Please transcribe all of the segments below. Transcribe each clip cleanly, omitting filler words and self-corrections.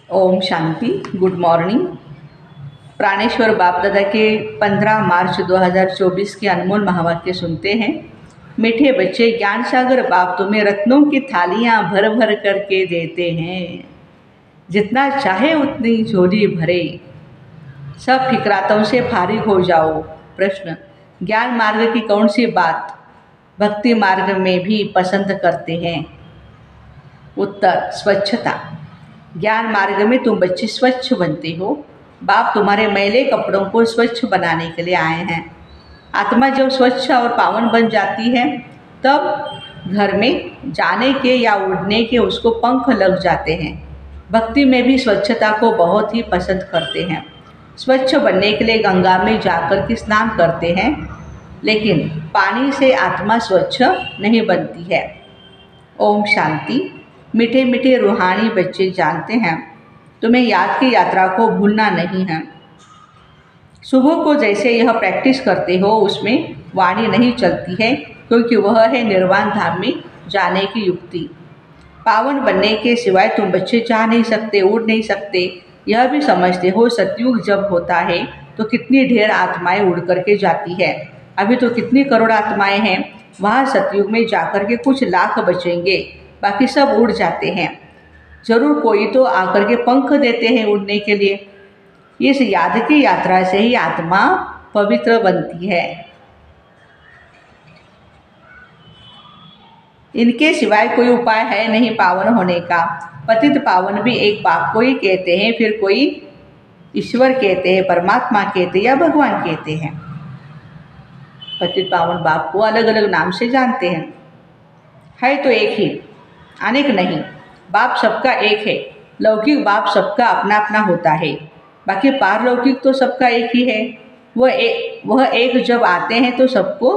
Om Shanti. Good morning. प्राणेश्वर बाप दादा के 15 मार्च 2024 के अनमोल महावाक्य सुनते हैं। मीठे बच्चे, ज्ञान सागर बाप तुम्हें रत्नों की थालियां भर भर करके देते हैं। जितना चाहे उतनी झोली भरे, सब फिक्रातों से फारिग हो जाओ। प्रश्न, ज्ञान मार्ग की कौन सी बात भक्ति मार्ग में भी पसंद करते हैं? उत्तर, स्वच्छता। ज्ञान मार्ग में तुम बच्चे स्वच्छ बनते हो। बाप तुम्हारे मैले कपड़ों को स्वच्छ बनाने के लिए आए हैं। आत्मा जब स्वच्छ और पावन बन जाती है तब घर में जाने के या उड़ने के उसको पंख लग जाते हैं। भक्ति में भी स्वच्छता को बहुत ही पसंद करते हैं। स्वच्छ बनने के लिए गंगा में जाकर के स्नान करते हैं, लेकिन पानी से आत्मा स्वच्छ नहीं बनती है। ओम शांति। मीठे मीठे रूहानी बच्चे, जानते हैं तुम्हें याद की यात्रा को भूलना नहीं है। सुबह को जैसे यह प्रैक्टिस करते हो उसमें वाणी नहीं चलती है, क्योंकि वह है निर्वाण धाम में जाने की युक्ति। पावन बनने के सिवाय तुम बच्चे जा नहीं सकते, उड़ नहीं सकते। यह भी समझते हो सतयुग जब होता है तो कितनी ढेर आत्माएं उड़ करके जाती है। अभी तो कितनी करोड़ आत्माएं हैं, वहाँ सतयुग में जाकर के कुछ लाख बचेंगे, बाकी सब उड़ जाते हैं। जरूर कोई तो आकर के पंख देते हैं उड़ने के लिए। इस याद की यात्रा से ही आत्मा पवित्र बनती है। इनके सिवाय कोई उपाय है नहीं पावन होने का। पतित पावन भी एक बाप को ही कहते हैं, फिर कोई ईश्वर कहते हैं, परमात्मा कहते हैं या भगवान कहते हैं। पतित पावन बाप को अलग अलग नाम से जानते हैं। है तो एक ही, अनेक नहीं। बाप सबका एक है। लौकिक बाप सबका अपना अपना होता है, बाकी पारलौकिक तो सबका एक ही है। वह एक जब आते हैं तो सबको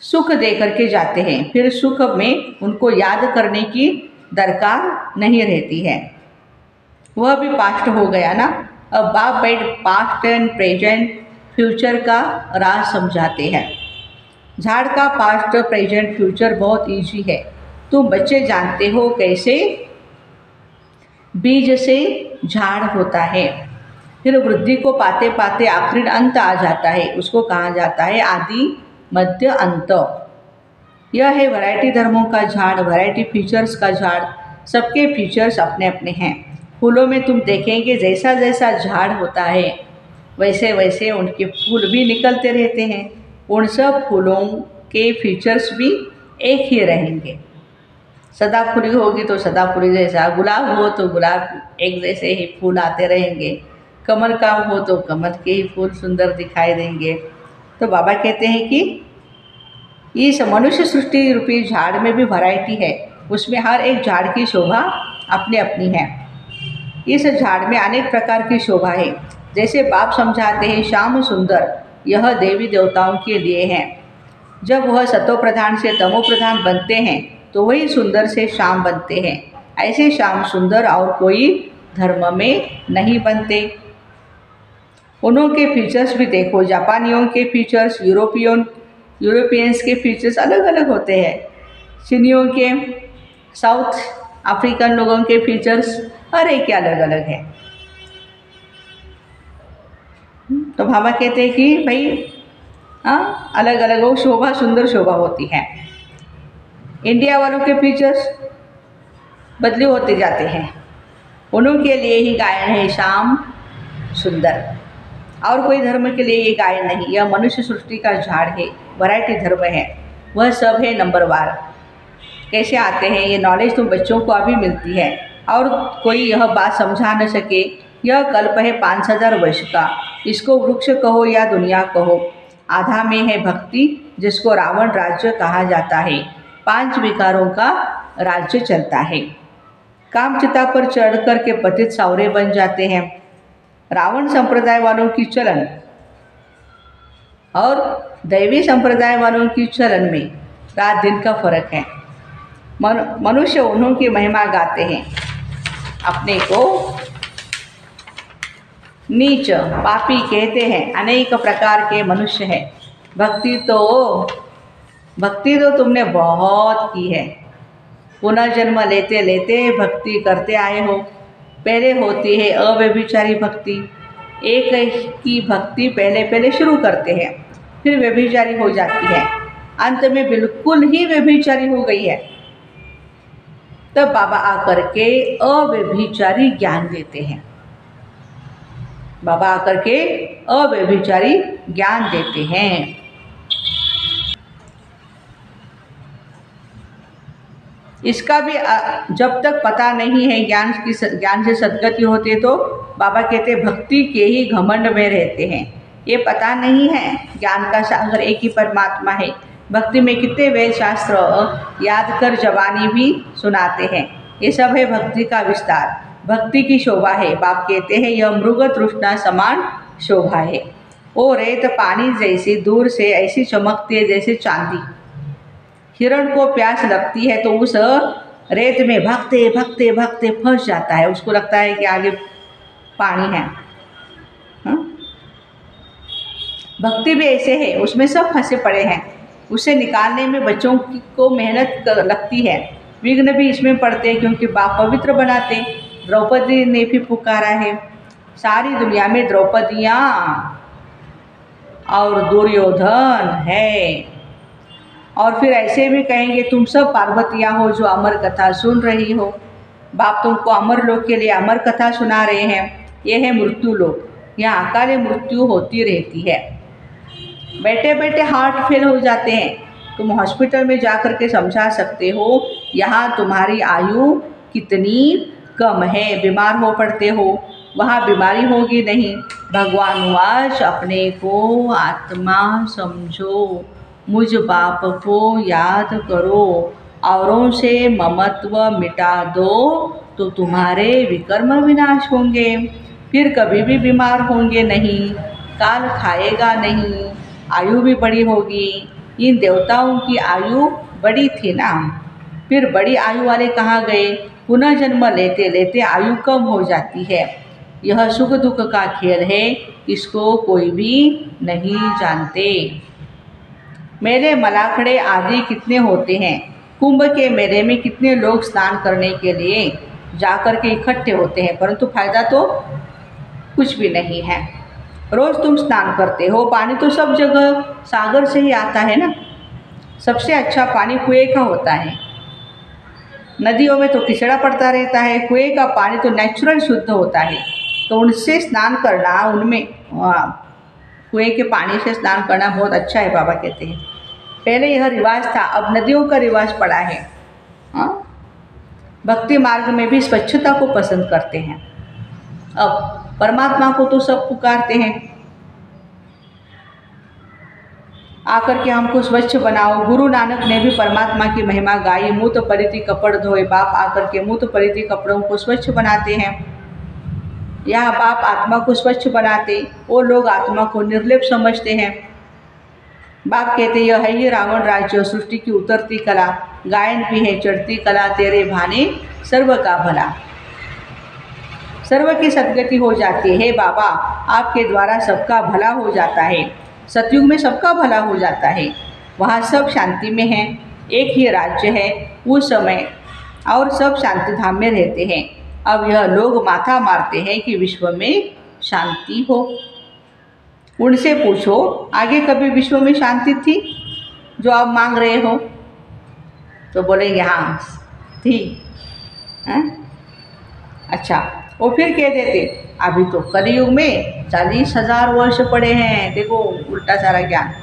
सुख दे करके जाते हैं, फिर सुख में उनको याद करने की दरकार नहीं रहती है। वह भी पास्ट हो गया ना। अब बाप बैठ पास्ट एंड प्रेजेंट फ्यूचर का राज समझाते हैं। झाड़ का पास्ट प्रेजेंट फ्यूचर बहुत ईजी है। तुम बच्चे जानते हो कैसे बीज से झाड़ होता है, फिर वृद्धि को पाते पाते आखिर अंत आ जाता है। उसको कहा जाता है आदि मध्य अंत। यह है वैरायटी धर्मों का झाड़, वैरायटी फीचर्स का झाड़। सबके फीचर्स अपने अपने हैं। फूलों में तुम देखेंगे जैसा जैसा झाड़ होता है वैसे वैसे उनके फूल भी निकलते रहते हैं। उन सब फूलों के फीचर्स भी एक ही रहेंगे। सदाफुली होगी तो सदाफुली जैसा, गुलाब हो तो गुलाब एक जैसे ही फूल आते रहेंगे, कमल का हो तो कमल के ही फूल सुंदर दिखाई देंगे। तो बाबा कहते हैं कि इस मनुष्य सृष्टि रूपी झाड़ में भी वैरायटी है। उसमें हर एक झाड़ की शोभा अपनी अपनी है। इस झाड़ में अनेक प्रकार की शोभा है। जैसे बाप समझाते हैं श्याम सुंदर, यह देवी देवताओं के लिए है। जब वह सतो प्रधान से तमो प्रधान बनते हैं तो वही सुंदर से श्याम बनते हैं। ऐसे श्याम सुंदर और कोई धर्म में नहीं बनते। उनके फीचर्स भी देखो, जापानियों के फीचर्स, यूरोपियंस के फीचर्स अलग अलग होते हैं। चीनियों के, साउथ अफ्रीकन लोगों के फीचर्स हर एक के अलग अलग है। तो बाबा कहते हैं कि भाई अलग अलग वो शोभा, सुंदर शोभा होती है। इंडिया वालों के फीचर्स बदले होते जाते हैं। उनके लिए ही गायन है श्याम सुंदर, और कोई धर्म के लिए ये गायन नहीं। यह मनुष्य सृष्टि का झाड़ है, वैरायटी धर्म है। वह सब है नंबरवार। कैसे आते हैं ये नॉलेज तुम बच्चों को अभी मिलती है, और कोई यह बात समझा न सके। यह कल्प है 5000 वर्ष का। इसको वृक्ष कहो या दुनिया कहो। आधा में है भक्ति, जिसको रावण राज्य कहा जाता है। 5 विकारों का राज्य चलता है। कामचिता पर चढ़ कर के पतित सावरे बन जाते हैं। रावण संप्रदाय वालों की चलन और दैवी संप्रदाय वालों की चलन में रात दिन का फर्क है। मनुष्य उन्हों की महिमा गाते हैं, अपने को नीच पापी कहते हैं। अनेक प्रकार के मनुष्य हैं। भक्ति तो तुमने बहुत की है। पुनर्जन्म लेते लेते भक्ति करते आए हो। पहले होती है अव्यभिचारी भक्ति। एक की भक्ति पहले पहले शुरू करते हैं, फिर व्यभिचारी हो जाती है, अंत में बिल्कुल ही व्यभिचारी हो गई है। तब बाबा आकर के अव्यभिचारी ज्ञान देते हैं। बाबा आकर के अव्यभिचारी ज्ञान देते हैं। इसका भी जब तक पता नहीं है, ज्ञान से सद्गति होते तो बाबा कहते भक्ति के ही घमंड में रहते हैं। ये पता नहीं है ज्ञान का सागर एक ही परमात्मा है। भक्ति में कितने वेद शास्त्र याद कर जवानी भी सुनाते हैं। ये सब है भक्ति का विस्तार, भक्ति की शोभा है। बाप कहते हैं यह मृग तृष्णा समान शोभा है। वो रेत पानी जैसी दूर से ऐसी चमकती है जैसे चांदी। हिरण को प्यास लगती है तो उस रेत में भागते भागते भागते फंस जाता है, उसको लगता है कि आगे पानी है। भक्ति भी ऐसे है, उसमें सब फंसे पड़े हैं, उसे निकालने में बच्चों को मेहनत लगती है। विघ्न भी इसमें पड़ते हैं क्योंकि बाप पवित्र बनाते। द्रौपदी ने भी पुकारा है, सारी दुनिया में द्रौपदियाँ और दुर्योधन है। और फिर ऐसे भी कहेंगे तुम सब पार्वतियाँ हो जो अमर कथा सुन रही हो। बाप तुमको अमर लोक के लिए अमर कथा सुना रहे हैं। ये है मृत्यु लोक, यहाँ अकाले मृत्यु होती रहती है। बैठे बैठे हार्ट फेल हो जाते हैं, तुम हॉस्पिटल में जा कर के समझा सकते हो यहाँ तुम्हारी आयु कितनी कम है, बीमार हो पड़ते हो, वहाँ बीमारी होगी नहीं। भगवान वाच अपने को आत्मा समझो, मुझ बाप को याद करो, औरों से ममत्व मिटा दो तो तुम्हारे विकर्म विनाश होंगे, फिर कभी भी बीमार होंगे नहीं, काल खाएगा नहीं, आयु भी बड़ी होगी। इन देवताओं की आयु बड़ी थी ना, फिर बड़ी आयु वाले कहाँ गए? पुनः जन्म लेते लेते आयु कम हो जाती है। यह सुख दुख का खेल है, इसको कोई भी नहीं जानते। मेले मलाखड़े आदि कितने होते हैं, कुंभ के मेले में कितने लोग स्नान करने के लिए जाकर के इकट्ठे होते हैं, परंतु फायदा तो कुछ भी नहीं है। रोज़ तुम स्नान करते हो, पानी तो सब जगह सागर से ही आता है ना। सबसे अच्छा पानी कुएं का होता है, नदियों में तो किचड़ा पड़ता रहता है। कुएं का पानी तो नेचुरल शुद्ध होता है, तो उनसे स्नान करना, उनमें कुएं के पानी से स्नान करना बहुत अच्छा है। बाबा कहते हैं पहले यह रिवाज था, अब नदियों का रिवाज पड़ा है। भक्ति मार्ग में भी स्वच्छता को पसंद करते हैं। अब परमात्मा को तो सब पुकारते हैं, आकर के हमको स्वच्छ बनाओ। गुरु नानक ने भी परमात्मा की महिमा गाई, मूत परिति कपड़ धोए। बाप आकर के मूत परिति कपड़ों को स्वच्छ बनाते हैं। यहाँ बाप आत्मा को स्वच्छ बनाते, वो लोग आत्मा को निर्लेप समझते हैं। बाप कहते यह है ये रावण राज्य, सृष्टि की उतरती कला, गायन भी है चढ़ती कला, तेरे भाने सर्व का भला। सर्व की सद्गति हो जाती है बाबा, आपके द्वारा सबका भला हो जाता है। सतयुग में सबका भला हो जाता है, वहाँ सब शांति में है, एक ही राज्य है उस समय, और सब शांति धाम में रहते हैं। अब यह लोग माथा मारते हैं कि विश्व में शांति हो। उनसे पूछो आगे कभी विश्व में शांति थी जो आप मांग रहे हो? तो बोलेंगे हाँ थी। अच्छा, वो फिर कह देते अभी तो कलयुग में 40,000 वर्ष पड़े हैं। देखो उल्टा सारा ज्ञान।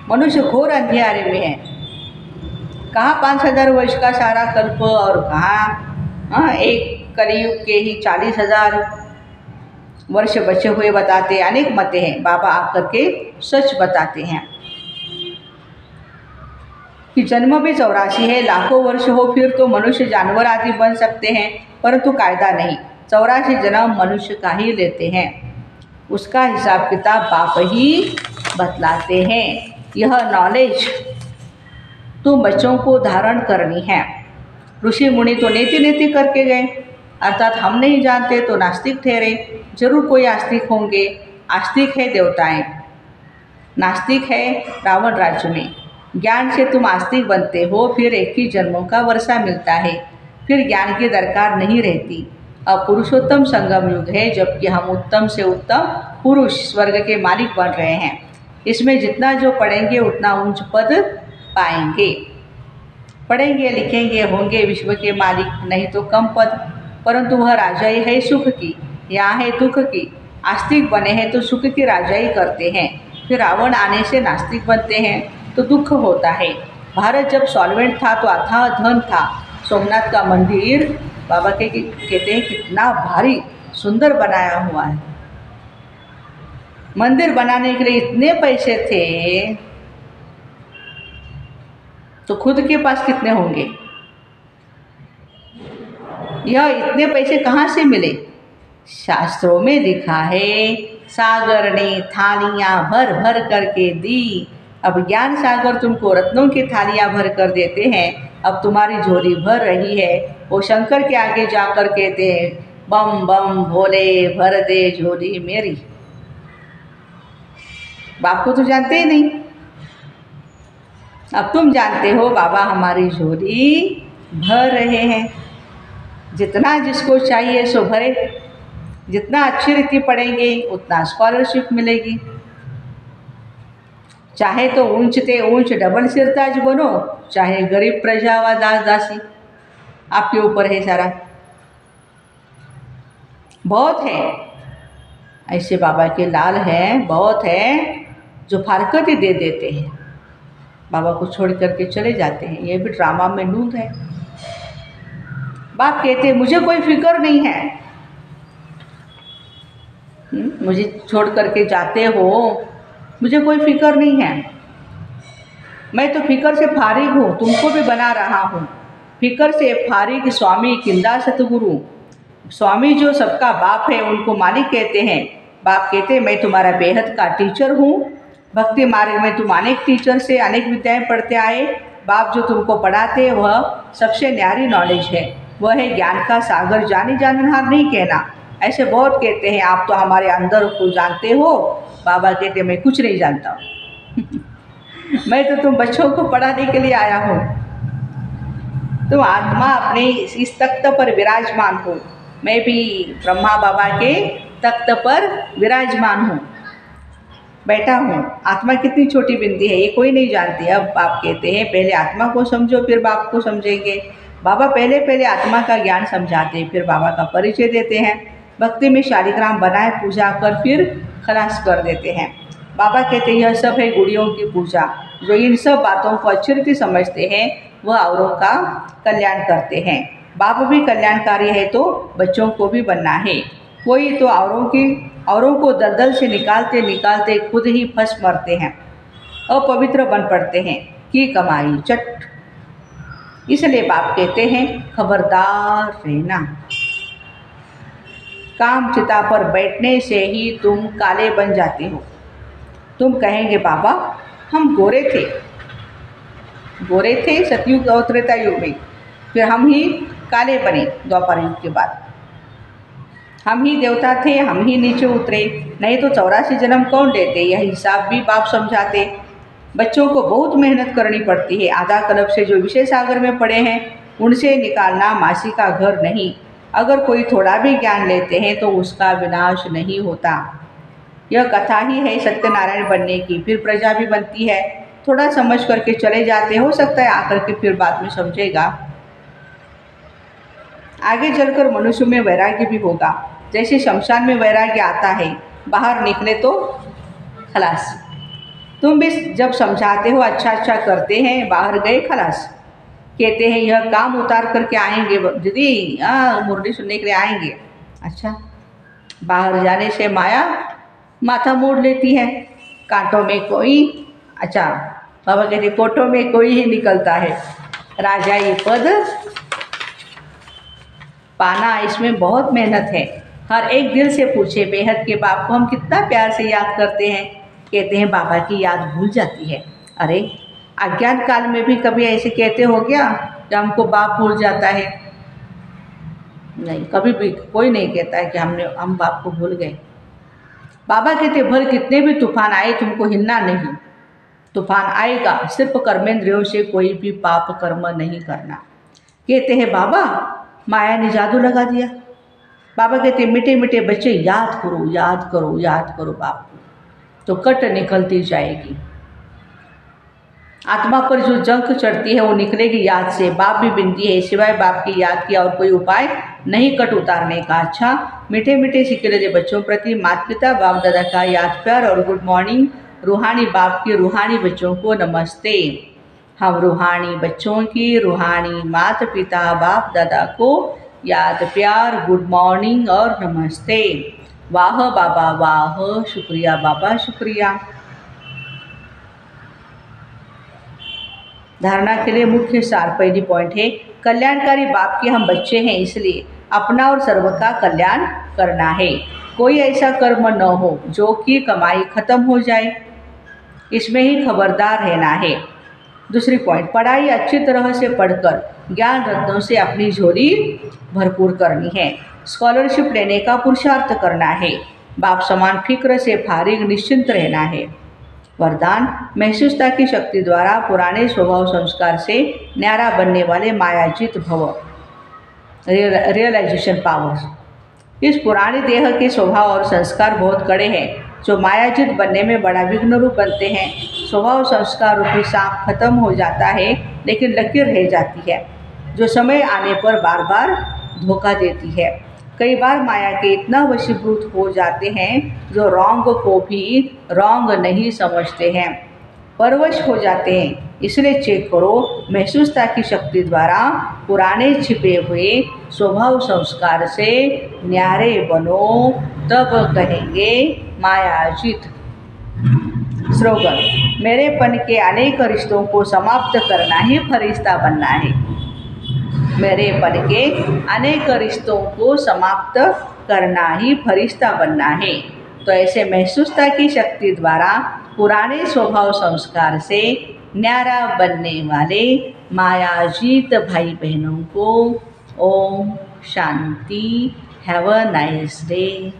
मनुष्य घोर अंधियारे में है, कहाँ 5,000 वर्ष का सारा कल्प और कहाँ एक कलयुग के ही 40,000 वर्ष बचे हुए बताते। अनेक मतें हैं, बाबा आकर के सच बताते हैं कि जन्म भी 84 है, लाखों वर्ष हो फिर तो मनुष्य जानवर आदि बन सकते हैं, परंतु कायदा नहीं। 84 जन्म मनुष्य का ही लेते हैं, उसका हिसाब किताब बाप ही बतलाते हैं। यह नॉलेज तुम बच्चों को धारण करनी है। ऋषि मुनि तो नेति नेति करके गए, अर्थात हम नहीं जानते तो नास्तिक ठहरे। जरूर कोई आस्तिक होंगे। आस्तिक है देवताएं, नास्तिक है रावण राज्य में। ज्ञान से तुम आस्तिक बनते हो, फिर 21 जन्मों का वर्षा मिलता है। फिर ज्ञान की दरकार नहीं रहती। अब पुरुषोत्तम संगम युग है, जबकि हम उत्तम से उत्तम पुरुष स्वर्ग के मालिक बन रहे हैं। इसमें जितना जो पढ़ेंगे उतना उच्च पद पाएंगे। पढ़ेंगे लिखेंगे होंगे विश्व के मालिक, नहीं तो कम पद, परंतु वह राजाई है सुख की, यहाँ है दुख की। आस्तिक बने हैं तो सुख की राजाई करते हैं, फिर रावण आने से नास्तिक बनते हैं तो दुख होता है। भारत जब सॉल्वेंट था तो अथाह धन था। सोमनाथ का मंदिर बाबा कहते हैं कितना भारी सुंदर बनाया हुआ है। मंदिर बनाने के लिए इतने पैसे थे तो खुद के पास कितने होंगे? यह इतने पैसे कहाँ से मिले? शास्त्रों में लिखा है, सागर ने थालियां भर भर करके दी। अब ज्ञान सागर तुमको रत्नों की थालियां भर कर देते हैं। अब तुम्हारी झोली भर रही है। वो शंकर के आगे जाकर कहते हैं, बम बम भोले भर दे झोली मेरी। बाप को तो जानते ही नहीं, अब तुम जानते हो बाबा हमारी झोली भर रहे हैं। जितना जिसको चाहिए सो भरे। जितना अच्छी रीति पढ़ेंगे उतना स्कॉलरशिप मिलेगी। चाहे तो ऊंच ते ऊंच डबल सिरताज बनो, चाहे गरीब प्रजा व दास दासी, आपके ऊपर है सारा। बहुत है ऐसे बाबा के लाल हैं, बहुत है जो फारकत ही दे देते हैं, बाबा को छोड़ करके चले जाते हैं। ये भी ड्रामा में नूत है। बाप कहते हैं मुझे कोई फिक्र नहीं है, मुझे छोड़ करके जाते हो, मुझे कोई फिक्र नहीं है। मैं तो फिक्र से फारिग हूँ, तुमको भी बना रहा हूँ। फिक्र से फारिग स्वामी किंदा सतगुरु। स्वामी जो सबका बाप है उनको मालिक कहते हैं। बाप कहते हैं मैं तुम्हारा बेहद का टीचर हूँ। भक्ति मार्ग में तुम अनेक टीचर से अनेक विद्याएं पढ़ते आए। बाप जो तुमको पढ़ाते वह सबसे न्यारी नॉलेज है, वह है ज्ञान का सागर। जानी जाननहार नहीं कहना। ऐसे बहुत कहते हैं आप तो हमारे अंदर को जानते हो। बाबा कहते मैं कुछ नहीं जानता हूँ मैं तो तुम बच्चों को पढ़ाने के लिए आया हूँ। तुम आत्मा अपने इस तख्त पर विराजमान हो, मैं भी ब्रह्मा बाबा के तख्त पर विराजमान हूँ, बैठा हूँ। आत्मा कितनी छोटी बिंदी है ये कोई नहीं जानती। अब बाप कहते हैं पहले आत्मा को समझो फिर बाप को समझेंगे। बाबा पहले आत्मा का ज्ञान समझाते हैं, फिर बाबा का परिचय देते हैं। भक्ति में शालिग्राम बनाए पूजा कर फिर खलास कर देते हैं। बाबा कहते हैं यह सब है गुड़ियों की पूजा। जो इन सब बातों को अच्छी रीति समझते हैं वह औरों का कल्याण करते हैं। बाप भी कल्याणकारी है तो बच्चों को भी बनना है। कोई तो औरों को दलदल से निकालते निकालते खुद ही फंस मरते हैं, अपवित्र बन पड़ते हैं कि कमाई चट। इसलिए बाप कहते हैं खबरदार रहना। काम चिता पर बैठने से ही तुम काले बन जाते हो। तुम कहेंगे बाबा हम गोरे थे सतयुग और त्रेता युग में, फिर हम ही काले बने द्वापर युग के बाद। हम ही देवता थे, हम ही नीचे उतरे, नहीं तो 84 जन्म कौन लेते। यह हिसाब भी बाप समझाते। बच्चों को बहुत मेहनत करनी पड़ती है। आधा कल्प से जो विषय सागर में पड़े हैं उनसे निकालना मासी का घर नहीं। अगर कोई थोड़ा भी ज्ञान लेते हैं तो उसका विनाश नहीं होता। यह कथा ही है सत्यनारायण बनने की, फिर प्रजा भी बनती है। थोड़ा समझ करके चले जाते, हो सकता है आकर के फिर बाद में समझेगा। आगे चलकर मनुष्य में वैराग्य भी होगा। जैसे शमशान में वैराग्य आता है, बाहर निकले तो खलास। तुम भी जब समझाते हो अच्छा करते हैं, बाहर गए खलास। कहते हैं यह काम उतार करके आएंगे दीदी, मुरली सुनने के लिए आएंगे। अच्छा, बाहर जाने से माया माथा मोड़ लेती है। कांटों में कोई, अच्छा बाबा कहते कोटों में कोई ही निकलता है। राजाई पद पाना इसमें बहुत मेहनत है। हर एक दिल से पूछे बेहद के बाप को हम कितना प्यार से याद करते हैं। कहते हैं बाबा की याद भूल जाती है। अरे अज्ञान काल में भी कभी ऐसे कहते हो क्या कि हमको बाप भूल जाता है? नहीं, कभी भी कोई नहीं कहता है कि हम बाप को भूल गए। बाबा कहते भर कितने भी तूफान आए तुमको हिलना नहीं। तूफान आएगा, सिर्फ कर्मेंद्रियों से कोई भी पाप कर्म नहीं करना। कहते हैं बाबा माया ने जादू लगा दिया। बाबा कहते मीठे मीठे बच्चे याद करो याद करो याद करो बाप को, तो कट निकलती जाएगी। आत्मा पर जो जंक चढ़ती है वो निकलेगी याद से। बाप भी बिनती है, सिवाय बाप की याद किया और कोई उपाय नहीं कट उतारने का। अच्छा मीठे मीठे सिकरे बच्चों प्रति माता पिता बाप दादा का याद प्यार और गुड मॉर्निंग। रूहानी बाप के रूहानी बच्चों को नमस्ते। हम रूहानी बच्चों की रूहानी माता पिता बाप दादा को याद प्यार गुड मॉर्निंग और नमस्ते। वाह बाबा वाह, शुक्रिया बाबा शुक्रिया। धारणा के लिए मुख्य सार पहली पॉइंट है, कल्याणकारी बाप के हम बच्चे हैं, इसलिए अपना और सर्व का कल्याण करना है। कोई ऐसा कर्म न हो जो कि कमाई खत्म हो जाए, इसमें ही खबरदार रहना है। दूसरी पॉइंट, पढ़ाई अच्छी तरह से पढ़कर ज्ञान रत्नों से अपनी झोली भरपूर करनी है। स्कॉलरशिप लेने का पुरुषार्थ करना है। बाप समान फिक्र से फारिग निश्चिंत रहना है। वरदान, महसूसता की शक्ति द्वारा पुराने स्वभाव संस्कार से न्यारा बनने वाले मायाजीत भव, रियलाइजेशन पावर्स। इस पुराने देह के स्वभाव और संस्कार बहुत कड़े हैं जो मायाजीत बनने में बड़ा विघ्न रूप बनते हैं। स्वभाव संस्कार रूपी सांप खत्म हो जाता है लेकिन लकीर रह जाती है जो समय आने पर बार बार धोखा देती है। कई बार माया के इतना वशीभूत हो जाते हैं जो रॉन्ग को भी रॉन्ग नहीं समझते हैं, परवश हो जाते हैं। इसलिए चेक करो, महसूसता की शक्ति द्वारा पुराने छिपे हुए स्वभाव संस्कार से न्यारे बनो, तब कहेंगे मायाजीत। स्लोगन, मेरेपन के अनेक रिश्तों को समाप्त करना ही फरिश्ता बनना है। मेरेपन के अनेक रिश्तों को समाप्त करना ही फरिश्ता बनना है। तो ऐसे महसूसता की शक्ति द्वारा पुराने स्वभाव संस्कार से न्यारा बनने वाले मायाजीत भाई बहनों को ओम शांति। Have a nice day.